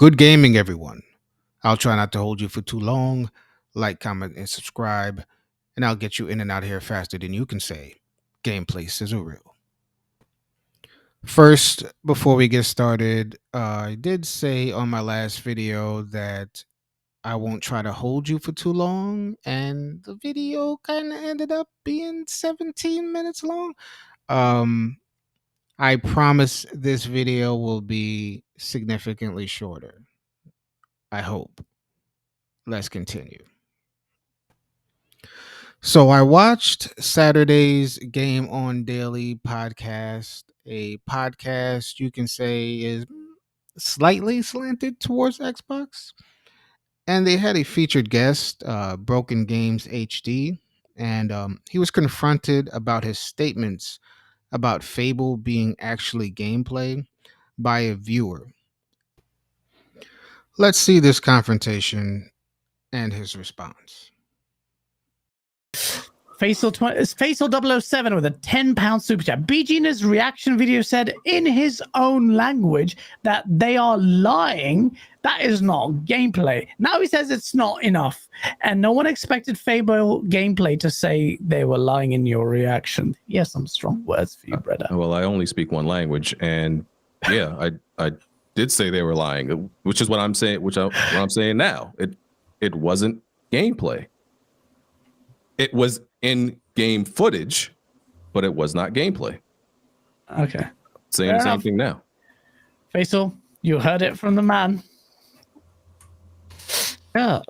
Good gaming, everyone. I'll try not to hold you for too long. Like, comment, and subscribe, and I'll get you in and out of here faster than you can say. Gameplay sizzle reel. First, before we get started, I did say on my last video that I won't try to hold you for too long, and the video kind of ended up being 17 minutes long. Um, I promise this video will be significantly shorter. I hope. Let's continue. So I watched Saturday's Game On Daily podcast, a podcast you can say is slightly slanted towards Xbox. And they had a featured guest, Broken Games HD, and he was confronted about his statements about Fable being actually gameplay by a viewer. Let's see this confrontation and his response. Faisal007 with a £10 super chat. BG in his reaction video said in his own language that they are lying. That is not gameplay. Now he says it's not enough. And no one expected Fable gameplay to say they were lying in your reaction. Yes, some strong words for you, brother. Well, I only speak one language. And yeah, I did say they were lying, which is what I'm saying, what I'm saying now. It wasn't gameplay. It was in-game footage, but it was not gameplay. Okay. Saying the same thing now. Faisal, you heard it from the man. Yeah.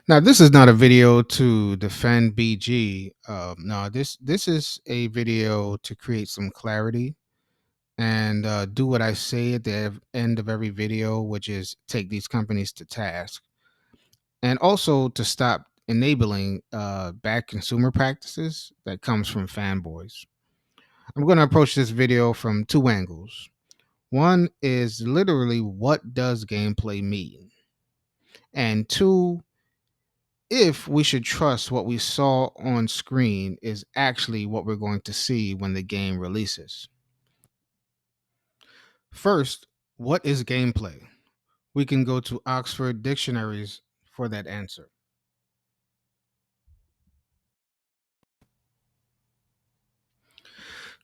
Now, this is not a video to defend BG. No, this is a video to create some clarity and do what I say at the end of every video, which is take these companies to task, and also to stop enabling bad consumer practices that comes from fanboys. I'm going to approach this video from two angles. One is literally, what does gameplay mean? And two, if we should trust what we saw on screen is actually what we're going to see when the game releases. First, what is gameplay? We can go to Oxford dictionaries for that answer.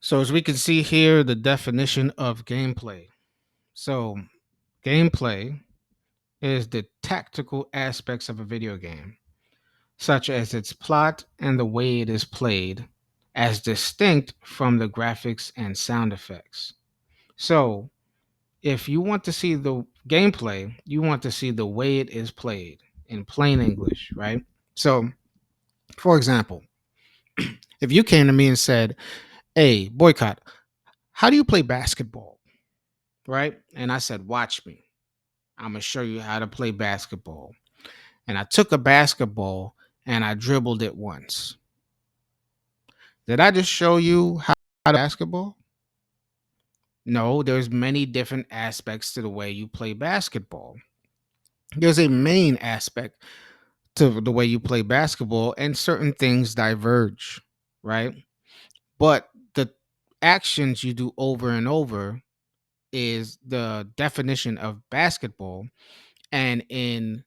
So as we can see here, the definition of gameplay. So gameplay is the tactical aspects of a video game, such as its plot and the way it is played, as distinct from the graphics and sound effects. So if you want to see the gameplay, you want to see the way it is played in plain English, right? So, for example, if you came to me and said, "Hey, Boycott, how do you play basketball?" Right? And I said, "Watch me. I'm going to show you how to play basketball." And I took a basketball and I dribbled it once. Did I just show you how to basketball? No, there's many different aspects to the way you play basketball. There's a main aspect to the way you play basketball, and certain things diverge, right? But the actions you do over and over is the definition of basketball, and in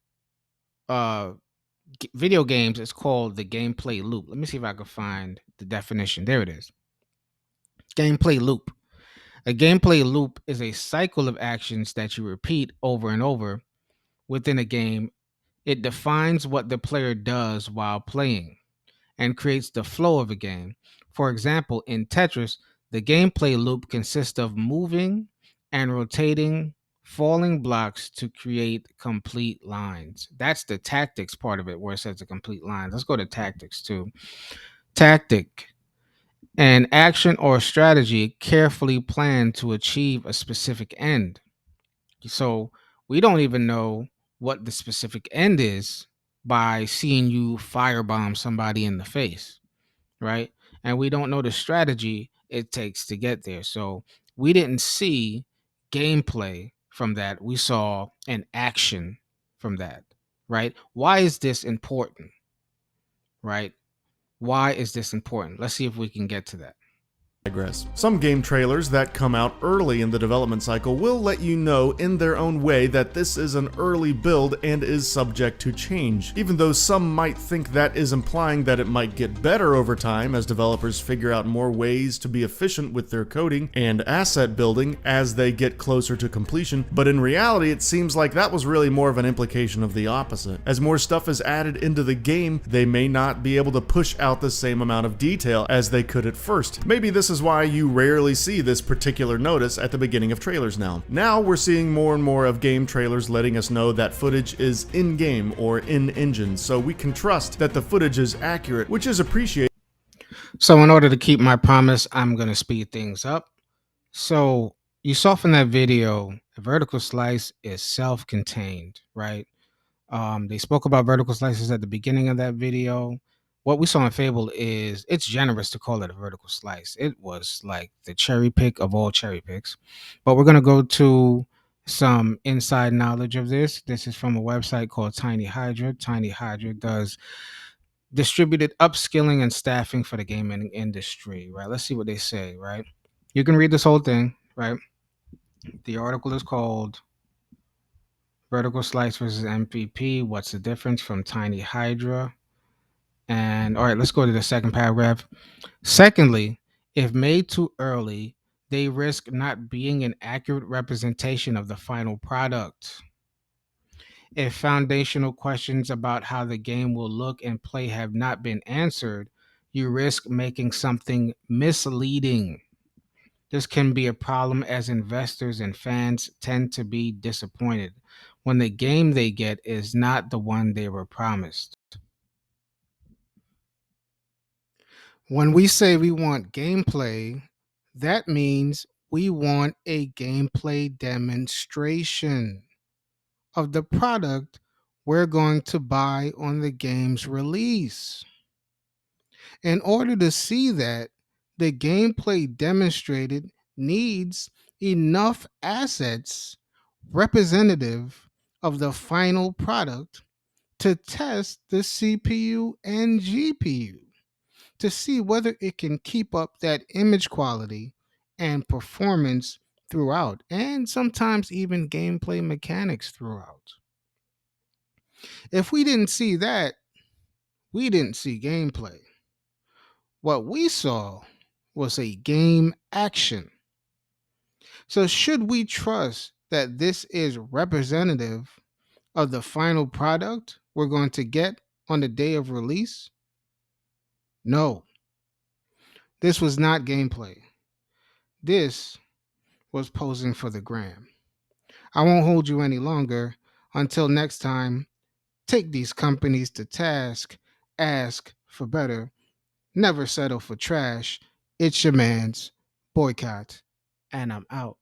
video games it's called the gameplay loop. Let me see if I can find the definition. There it is. Gameplay loop. A gameplay loop is a cycle of actions that you repeat over and over within a game. It defines what the player does while playing and creates the flow of a game. For example, in Tetris, the gameplay loop consists of moving and rotating falling blocks to create complete lines. That's the tactics part of it, where it says the complete lines. Let's go to tactics too. Tactic: an action or strategy carefully planned to achieve a specific end. So we don't even know what the specific end is by seeing you firebomb somebody in the face, right? And we don't know the strategy it takes to get there. So we didn't see gameplay from that. We saw an action from that, right? Why is this important, right? Why is this important? Let's see if we can get to that. digress. Some game trailers that come out early in the development cycle will let you know in their own way that this is an early build and is subject to change, even though some might think that is implying that it might get better over time as developers figure out more ways to be efficient with their coding and asset building as they get closer to completion, but in reality it seems like that was really more of an implication of the opposite. As more stuff is added into the game, they may not be able to push out the same amount of detail as they could at first. Maybe this is why you rarely see this particular notice at the beginning of trailers now. Now we're seeing more and more of game trailers letting us know that footage is in-game or in-engine, so we can trust that the footage is accurate, which is appreciated. So in order to keep my promise, I'm going to speed things up. So you saw from that video, the vertical slice is self-contained, right? They spoke about vertical slices at the beginning of that video. What we saw in Fable is it's generous to call it a vertical slice. It was like the cherry pick of all cherry picks. But we're going to go to some inside knowledge of this. This is from a website called Tiny Hydra. Tiny Hydra does distributed upskilling and staffing for the gaming industry, right? Let's see what they say, right? You can read this whole thing, right? The article is called Vertical Slice versus MVP. What's the difference, from Tiny Hydra? And all right, let's go to the second paragraph. Secondly, if made too early, they risk not being an accurate representation of the final product. If foundational questions about how the game will look and play have not been answered, you risk making something misleading. This can be a problem as investors and fans tend to be disappointed when the game they get is not the one they were promised. When we say we want gameplay, that means we want a gameplay demonstration of the product we're going to buy on the game's release. In order to see that, the gameplay demonstrated needs enough assets representative of the final product to test the CPU and GPU to see whether it can keep up that image quality and performance throughout, and sometimes even gameplay mechanics throughout. If we didn't see that, we didn't see gameplay. What we saw was a game action. So, should we trust that this is representative of the final product we're going to get on the day of release? No, this was not gameplay. This was posing for the gram. I won't hold you any longer. Until next time, take these companies to task, ask for better, never settle for trash. It's your man's boycott, and I'm out.